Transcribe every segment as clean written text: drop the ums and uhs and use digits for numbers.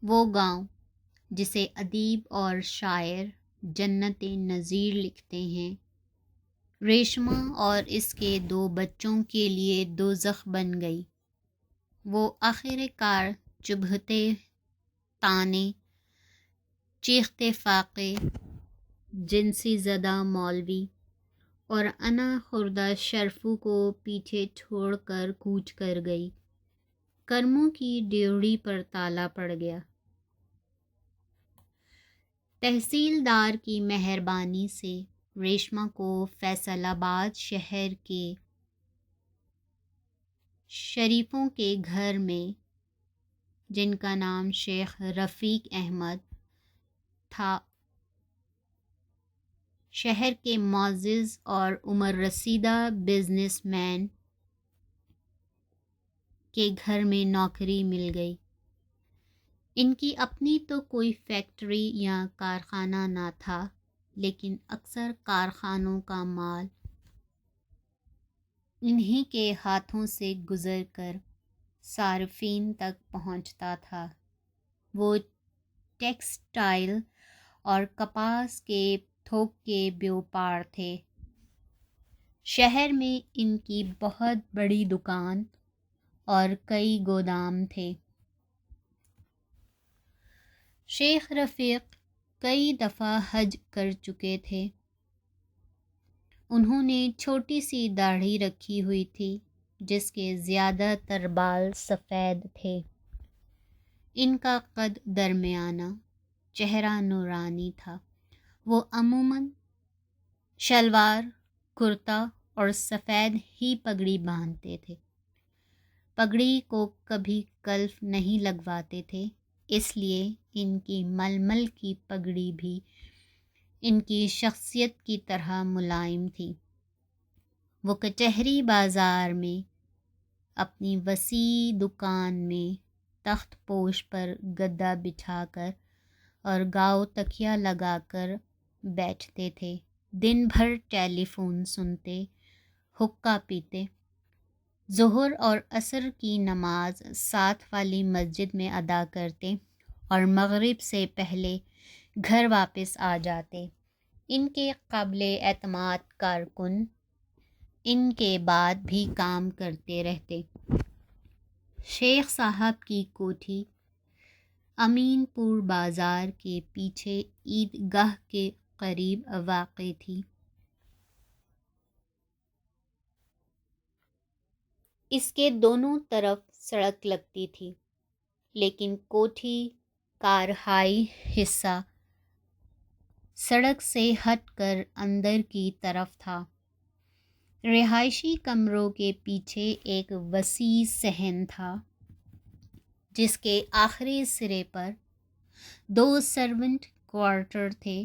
وہ گاؤں جسے ادیب اور شاعر جنت نظیر لکھتے ہیں، ریشمہ اور اس کے 2 بچوں کے لیے دوزخ بن گئی۔ وہ آخر کار چبھتے تانے، چیختے فاقے، جنسی زدہ مولوی اور انا خوردہ شرفو کو پیچھے چھوڑ کر کوچ کر گئی۔ کرموں کی ڈیوڑی پر تالا پڑ گیا۔ تحصیلدار کی مہربانی سے ریشمہ کو فیصل آباد شہر کے شریفوں کے گھر میں، جن کا نام شیخ رفیق احمد تھا، شہر کے معزز اور عمر رسیدہ بزنس مین کے گھر میں نوکری مل گئی۔ ان کی اپنی تو کوئی فیکٹری یا کارخانہ نہ تھا، لیکن اکثر کارخانوں کا مال انہی کے ہاتھوں سے گزر کر صارفین تک پہنچتا تھا۔ وہ ٹیکسٹائل اور کپاس کے تھوک کے بیوپار تھے۔ شہر میں ان کی بہت بڑی دکان اور کئی گودام تھے۔ شیخ رفیق کئی دفعہ حج کر چکے تھے۔ انہوں نے چھوٹی سی داڑھی رکھی ہوئی تھی، جس کے زیادہ تر بال سفید تھے۔ ان کا قد درمیانہ، چہرہ نورانی تھا۔ وہ عموماً شلوار، کرتا اور سفید ہی پگڑی باندھتے تھے۔ پگڑی کو کبھی کلف نہیں لگواتے تھے، اس لیے ان کی ململ کی پگڑی بھی ان کی شخصیت کی طرح ملائم تھی۔ وہ کچہری بازار میں اپنی وسیع دکان میں تخت پوش پر گدا بچھا کر اور گاؤ تکیہ لگا کر بیٹھتے تھے۔ دن بھر ٹیلی فون سنتے، حقہ پیتے، ظہر اور عصر کی نماز ساتھ والی مسجد میں ادا کرتے اور مغرب سے پہلے گھر واپس آ جاتے۔ ان کے قابل اعتماد کارکن ان کے بعد بھی کام کرتے رہتے۔ شیخ صاحب کی کوٹھی امین پور بازار کے پیچھے عیدگاہ کے قریب واقع تھی۔ اس کے دونوں طرف سڑک لگتی تھی، لیکن کوٹھی کا رہائی حصہ سڑک سے ہٹ کر اندر کی طرف تھا۔ رہائشی کمروں کے پیچھے ایک وسیع صحن تھا، جس کے آخری سرے پر 2 سرونٹ کوارٹر تھے،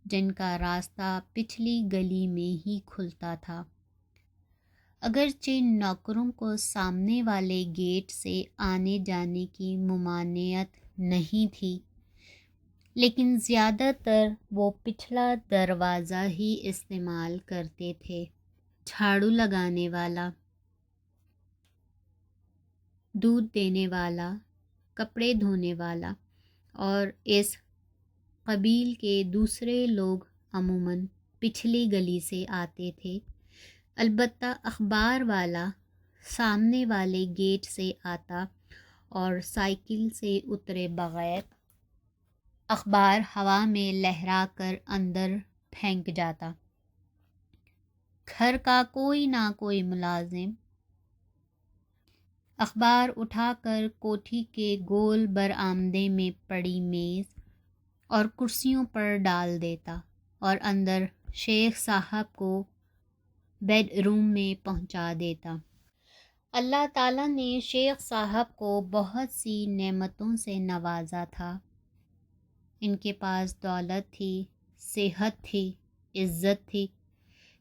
جن کا راستہ پچھلی گلی میں ہی کھلتا تھا۔ اگرچہ نوکروں کو سامنے والے گیٹ سے آنے جانے کی ممانعت نہیں تھی، لیکن زیادہ تر وہ پچھلا دروازہ ہی استعمال کرتے تھے۔ جھاڑو لگانے والا، دودھ دینے والا، کپڑے دھونے والا اور اس قبیل کے دوسرے لوگ عموماً پچھلی گلی سے آتے تھے۔ البتہ اخبار والا سامنے والے گیٹ سے آتا اور سائیکل سے اترے بغیر اخبار ہوا میں لہرا کر اندر پھینک جاتا۔ گھر کا کوئی نہ کوئی ملازم اخبار اٹھا کر کوٹھی کے گول برآمدے میں پڑی میز اور کرسیوں پر ڈال دیتا اور اندر شیخ صاحب کو بیڈ روم میں پہنچا دیتا۔ اللہ تعالیٰ نے شیخ صاحب کو بہت سی نعمتوں سے نوازا تھا۔ ان کے پاس دولت تھی، صحت تھی، عزت تھی،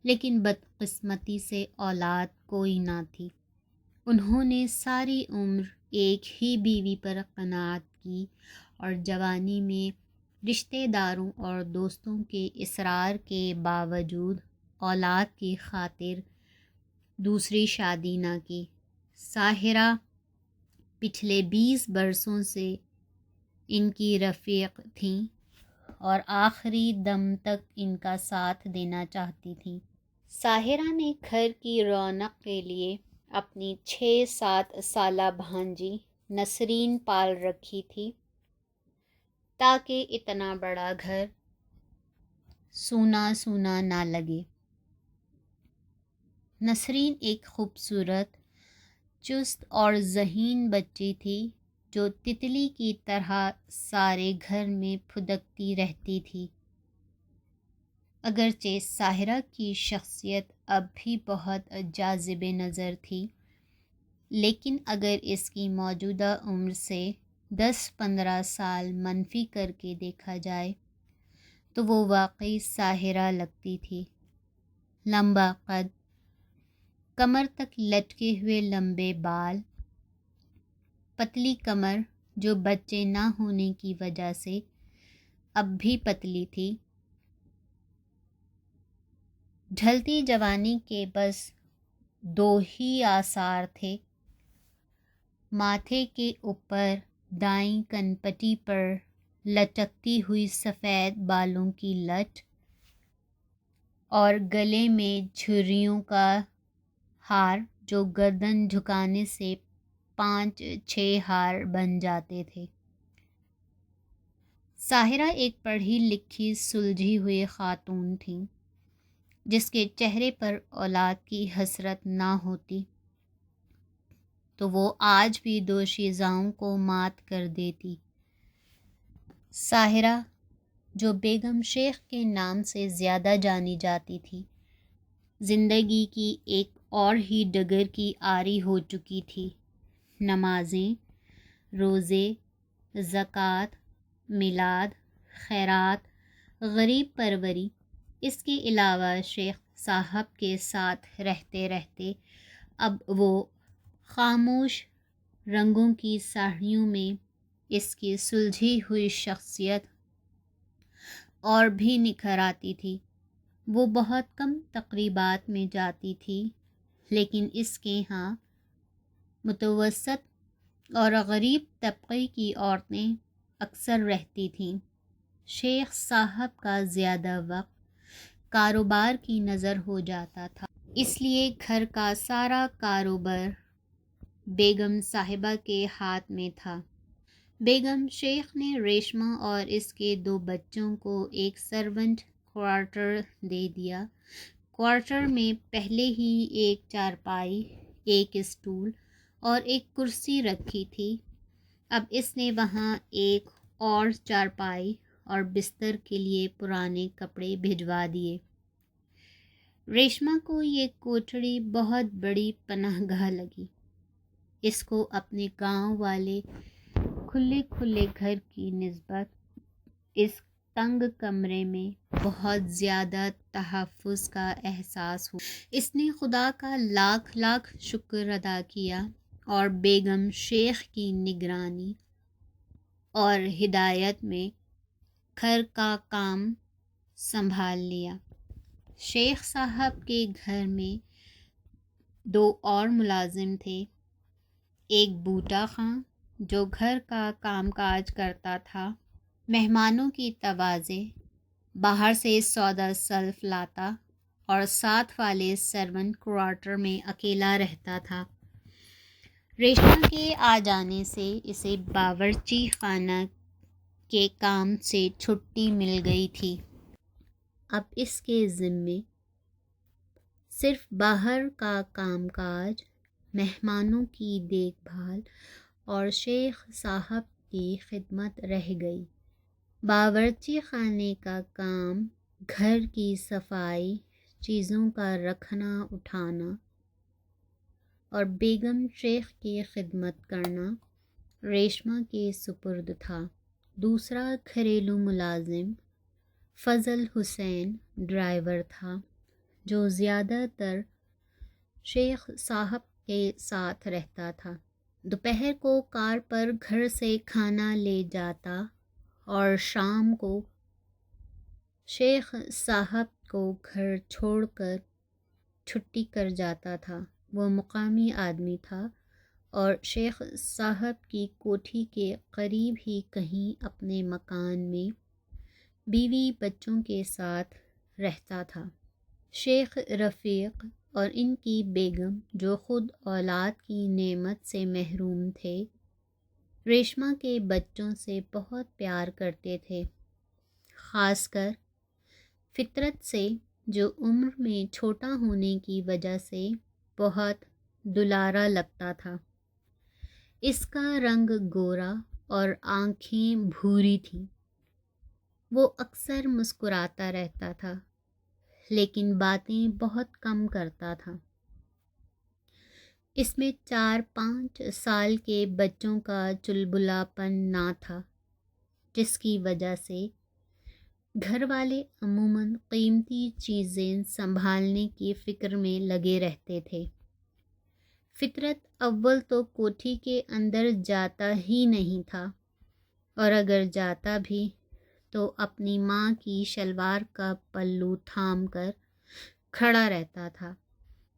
لیکن بدقسمتی سے اولاد کوئی نہ تھی۔ انہوں نے ساری عمر ایک ہی بیوی پر قناعت کی اور جوانی میں رشتہ داروں اور دوستوں کے اصرار کے باوجود اولاد کی خاطر دوسری شادی نہ کی۔ ساحرہ پچھلے 20 برسوں سے ان کی رفیق تھیں اور آخری دم تک ان کا ساتھ دینا چاہتی تھیں۔ ساحرہ نے گھر کی رونق کے لیے اپنی 6-7 سالہ بھانجی نسرین پال رکھی تھی تاکہ اتنا بڑا گھر سونا سونا نہ لگے۔ نسرین ایک خوبصورت، چست اور ذہین بچی تھی جو تتلی کی طرح سارے گھر میں پھدکتی رہتی تھی۔ اگرچہ ساحرہ کی شخصیت اب بھی بہت جاذب نظر تھی، لیکن اگر اس کی موجودہ عمر سے 10-15 سال منفی کر کے دیکھا جائے تو وہ واقعی ساحرہ لگتی تھی۔ لمبا قد، کمر تک لٹکے ہوئے لمبے بال، پتلی کمر جو بچے نہ ہونے کی وجہ سے اب بھی پتلی تھی۔ ڈھلتی جوانی کے بس 2 ہی آثار تھے، ماتھے کے اوپر دائیں کنپٹی پر لٹکتی ہوئی سفید بالوں کی لٹ اور گلے میں جھریوں کا ہار جو گردن جھکانے سے 5-6 ہار بن جاتے تھے۔ ساحرہ ایک پڑھی لکھی سلجھی ہوئی خاتون تھیں جس کے چہرے پر اولاد کی حسرت نہ ہوتی تو وہ آج بھی دوشیزاؤں کو مات کر دیتی۔ ساحرہ، جو بیگم شیخ کے نام سے زیادہ جانی جاتی تھی، زندگی کی ایک اور ہی ڈگر کی عاری ہو چکی تھی۔ نمازیں، روزے، زکوٰۃ، میلاد، خیرات، غریب پروری، اس کے علاوہ شیخ صاحب کے ساتھ رہتے رہتے اب وہ خاموش رنگوں کی ساڑھیوں میں اس کی سلجھی ہوئی شخصیت اور بھی نکھر آتی تھی۔ وہ بہت کم تقریبات میں جاتی تھی، لیکن اس کے ہاں متوسط اور غریب طبقے کی عورتیں اکثر رہتی تھیں۔ شیخ صاحب کا زیادہ وقت کاروبار کی نظر ہو جاتا تھا، اس لیے گھر کا سارا کاروبار بیگم صاحبہ کے ہاتھ میں تھا۔ بیگم شیخ نے ریشمہ اور اس کے 2 بچوں کو ایک سرونٹ کوارٹر دے دیا۔ کوارٹر میں پہلے ہی ایک چارپائی، ایک اسٹول اور ایک کرسی رکھی تھی، اب اس نے وہاں ایک اور چارپائی اور بستر کے لیے پرانے کپڑے بھجوا دیے۔ ریشمہ کو یہ کوٹھڑی بہت بڑی پناہ گاہ لگی۔ اس کو اپنے گاؤں والے کھلے کھلے گھر کی نسبت اس تنگ کمرے میں بہت زیادہ تحفظ کا احساس ہوا۔ اس نے خدا کا لاکھ لاکھ شکر ادا کیا اور بیگم شیخ کی نگرانی اور ہدایت میں گھر کا کام سنبھال لیا۔ شیخ صاحب کے گھر میں 2 اور ملازم تھے، ایک بوٹا خاں جو گھر کا کام کاج کرتا تھا، مہمانوں کی توازے، باہر سے سودا سلف لاتا اور ساتھ والے سرونٹ کوارٹر میں اکیلا رہتا تھا۔ ریشمہ کے آ جانے سے اسے باورچی خانہ کے کام سے چھٹی مل گئی تھی۔ اب اس کے ذمے صرف باہر کا کام کاج، مہمانوں کی دیکھ بھال اور شیخ صاحب کی خدمت رہ گئی۔ باورچی خانے کا کام، گھر کی صفائی، چیزوں کا رکھنا اٹھانا اور بیگم شیخ کی خدمت کرنا ریشمہ کے سپرد تھا۔ دوسرا گھریلو ملازم فضل حسین ڈرائیور تھا جو زیادہ تر شیخ صاحب کے ساتھ رہتا تھا۔ دوپہر کو کار پر گھر سے کھانا لے جاتا اور شام کو شیخ صاحب کو گھر چھوڑ کر چھٹی کر جاتا تھا۔ وہ مقامی آدمی تھا اور شیخ صاحب کی کوٹھی کے قریب ہی کہیں اپنے مکان میں بیوی بچوں کے ساتھ رہتا تھا۔ شیخ رفیق اور ان کی بیگم جو خود اولاد کی نعمت سے محروم تھے، ریشما کے بچوں سے بہت پیار کرتے تھے، خاص کر فطرت سے جو عمر میں چھوٹا ہونے کی وجہ سے بہت دلارا لگتا تھا۔ اس کا رنگ گورا اور آنکھیں بھوری تھیں۔ وہ اکثر مسکراتا رہتا تھا لیکن باتیں بہت کم کرتا تھا۔ اس میں 4-5 سال کے بچوں کا چلبلاپن نہ تھا، جس کی وجہ سے گھر والے عموماً قیمتی چیزیں سنبھالنے کی فکر میں لگے رہتے تھے۔ فطرت اول تو کوٹھی کے اندر جاتا ہی نہیں تھا، اور اگر جاتا بھی تو اپنی ماں کی شلوار کا پلو تھام کر کھڑا رہتا تھا۔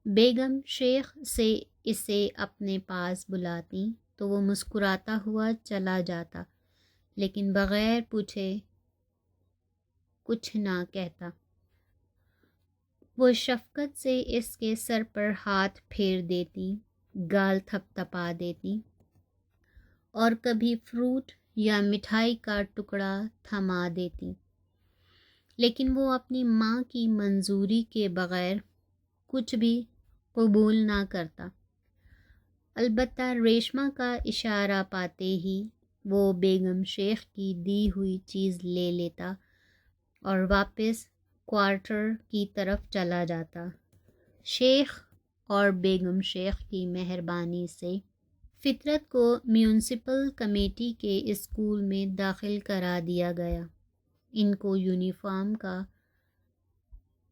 بیگم شیخ سے اسے اپنے پاس بلاتی تو وہ مسکراتا ہوا چلا جاتا، لیکن بغیر پوچھے کچھ نہ کہتا۔ وہ شفقت سے اس کے سر پر ہاتھ پھیر دیتی، گال تھپ تھپا دیتی اور کبھی فروٹ یا مٹھائی کا ٹکڑا تھما دیتی، لیکن وہ اپنی ماں کی منظوری کے بغیر کچھ بھی قبول نہ کرتا۔ البتہ ریشما کا اشارہ پاتے ہی وہ بیگم شیخ کی دی ہوئی چیز لے لیتا اور واپس کوارٹر کی طرف چلا جاتا۔ شیخ اور بیگم شیخ کی مہربانی سے فطرت کو میونسپل کمیٹی کے اسکول میں داخل کرا دیا گیا۔ ان کو یونیفارم کا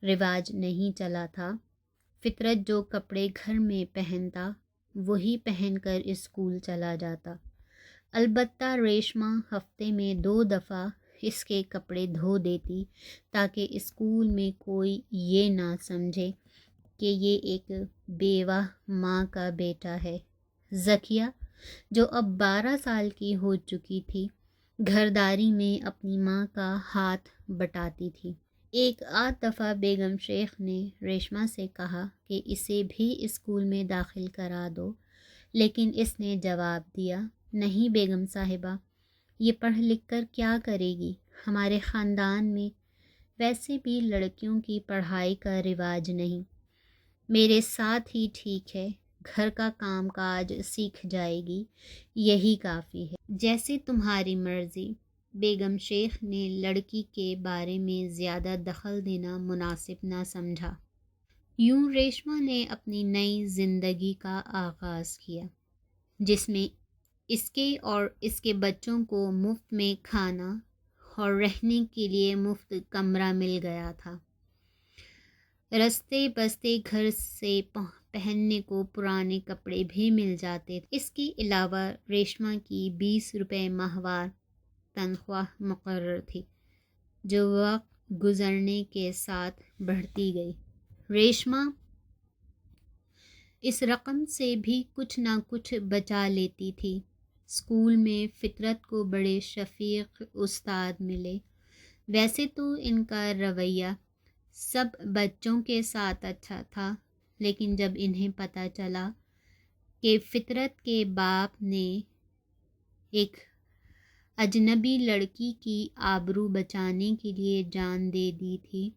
رواج نہیں چلا تھا۔ فطرت جو کپڑے گھر میں پہنتا وہی پہن کر اسکول چلا جاتا۔ البتہ ریشما ہفتے میں 2 دفعہ اس کے کپڑے دھو دیتی تاکہ اسکول میں کوئی یہ نہ سمجھے کہ یہ ایک بیوہ ماں کا بیٹا ہے۔ ذکیہ جو اب 12 سال کی ہو چکی تھی، گھرداری میں اپنی ماں کا ہاتھ بٹاتی تھی۔ ایک آدھ دفعہ بیگم شیخ نے ریشما سے کہا کہ اسے بھی اسکول میں داخل کرا دو، لیکن اس نے جواب دیا، نہیں بیگم صاحبہ، یہ پڑھ لکھ کر کیا کرے گی؟ ہمارے خاندان میں ویسے بھی لڑکیوں کی پڑھائی کا رواج نہیں، میرے ساتھ ہی ٹھیک ہے، گھر کا کام کاج سیکھ جائے گی، یہی کافی ہے۔ جیسے تمہاری مرضی۔ بیگم شیخ نے لڑکی کے بارے میں زیادہ دخل دینا مناسب نہ سمجھا۔ یوں ریشما نے اپنی نئی زندگی کا آغاز کیا، جس میں اس کے اور اس کے بچوں کو مفت میں کھانا اور رہنے کے لیے مفت کمرہ مل گیا تھا۔ رستے بستے گھر سے پہننے کو پرانے کپڑے بھی مل جاتے تھے۔ اس کے علاوہ ریشما کی 20 روپے ماہوار تنخواہ مقرر تھی، جو وقت گزرنے کے ساتھ بڑھتی گئی۔ ریشما اس رقم سے بھی کچھ نہ کچھ بچا لیتی تھی۔ اسکول میں فطرت کو بڑے شفیق استاد ملے۔ ویسے تو ان کا رویہ سب بچوں کے ساتھ اچھا تھا، لیکن جب انہیں پتہ چلا کہ فطرت کے باپ نے ایک اجنبی لڑکی کی آبرو بچانے کے لیے جان دے دی تھی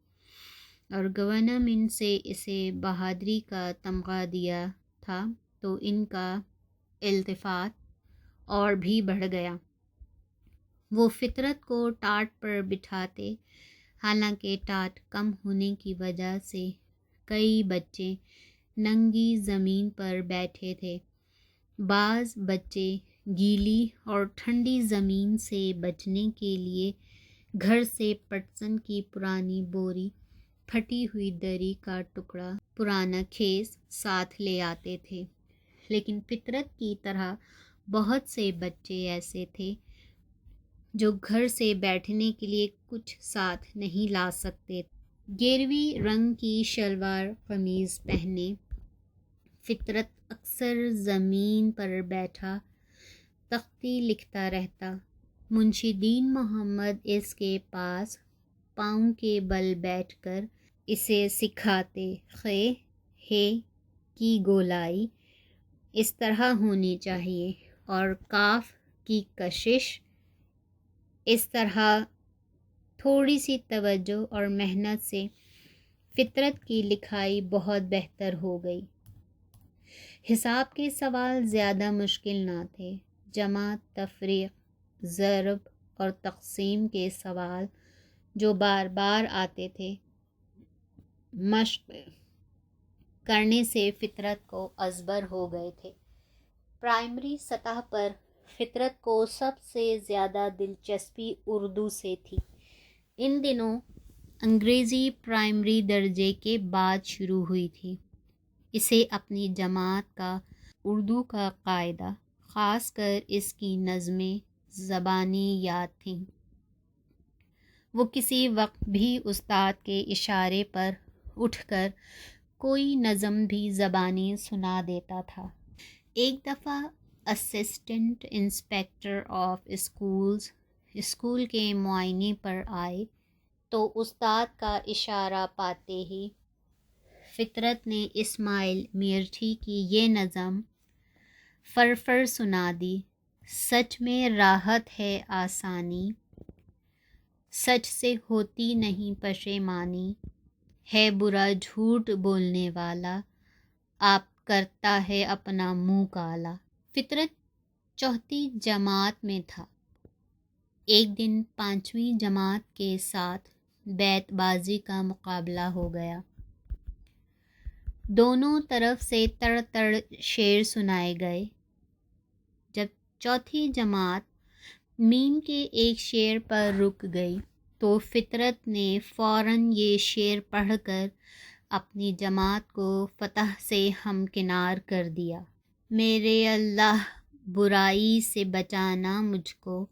اور گورنمنٹ سے اسے بہادری کا تمغہ دیا تھا، تو ان کا التفات اور بھی بڑھ گیا۔ وہ فطرت کو ٹاٹ پر بٹھاتے، حالانکہ ٹاٹ کم ہونے کی وجہ سے کئی بچے ننگی زمین پر بیٹھے تھے۔ بعض بچے گیلی اور ٹھنڈی زمین سے بچنے کے لیے گھر سے پٹسن کی پرانی بوری، پھٹی ہوئی دری کا ٹکڑا، پرانا خیز ساتھ لے آتے تھے، لیکن فطرت کی طرح بہت سے بچے ایسے تھے جو گھر سے بیٹھنے کے لیے کچھ ساتھ نہیں لا سکتے۔ گیروی رنگ کی شلوار قمیض پہنے فطرت اکثر زمین پر بیٹھا تختی لکھتا رہتا۔ منشی دین محمد اس کے پاس پاؤں کے بل بیٹھ کر اسے سکھاتے، خے ہے کی گولائی اس طرح ہونی چاہیے اور کاف کی کشش اس طرح۔ تھوڑی سی توجہ اور محنت سے فطرت کی لکھائی بہت بہتر ہو گئی۔ حساب کے سوال زیادہ مشکل نہ تھے۔ جمع، تفریق، ضرب اور تقسیم کے سوال جو بار بار آتے تھے، مشق کرنے سے فطرت کو ازبر ہو گئے تھے۔ پرائمری سطح پر فطرت کو سب سے زیادہ دلچسپی اردو سے تھی۔ ان دنوں انگریزی پرائمری درجے کے بعد شروع ہوئی تھی۔ اسے اپنی جماعت کا اردو کا قاعدہ، خاص کر اس کی نظمیں زبانی یاد تھیں۔ وہ کسی وقت بھی استاد کے اشارے پر اٹھ کر کوئی نظم بھی زبانی سنا دیتا تھا۔ ایک دفعہ assistant inspector of schools school کے معائنے پر آئے تو استاد کا اشارہ پاتے ہی فطرت نے اسماعیل میرٹھی کی یہ نظم فرفر سنا دی: سچ میں راحت ہے آسانی، سچ سے ہوتی نہیں پشیمانی، ہے برا جھوٹ بولنے والا، آپ کرتا ہے اپنا منہ کالا۔ فطرت چوتھی جماعت میں تھا۔ ایک دن پانچویں جماعت کے ساتھ بیت بازی کا مقابلہ ہو گیا۔ دونوں طرف سے تڑ تڑ شعر سنائے گئے۔ جب چوتھی جماعت میم کے ایک شعر پر رک گئی تو فطرت نے فوراً یہ شعر پڑھ کر اپنی جماعت کو فتح سے ہمکنار کر دیا: میرے اللہ برائی سے بچانا مجھ کو،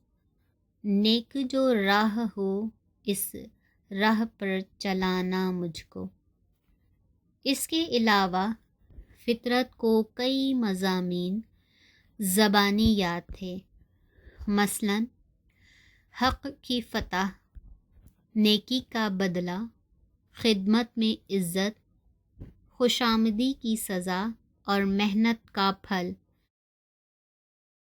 نیک جو راہ ہو اس راہ پر چلانا مجھ کو۔ اس کے علاوہ فطرت کو کئی مضامین زبانی یاد تھے، مثلاً حق کی فتح، نیکی کا بدلہ، خدمت میں عزت، خوشامدی کی سزا اور محنت کا پھل۔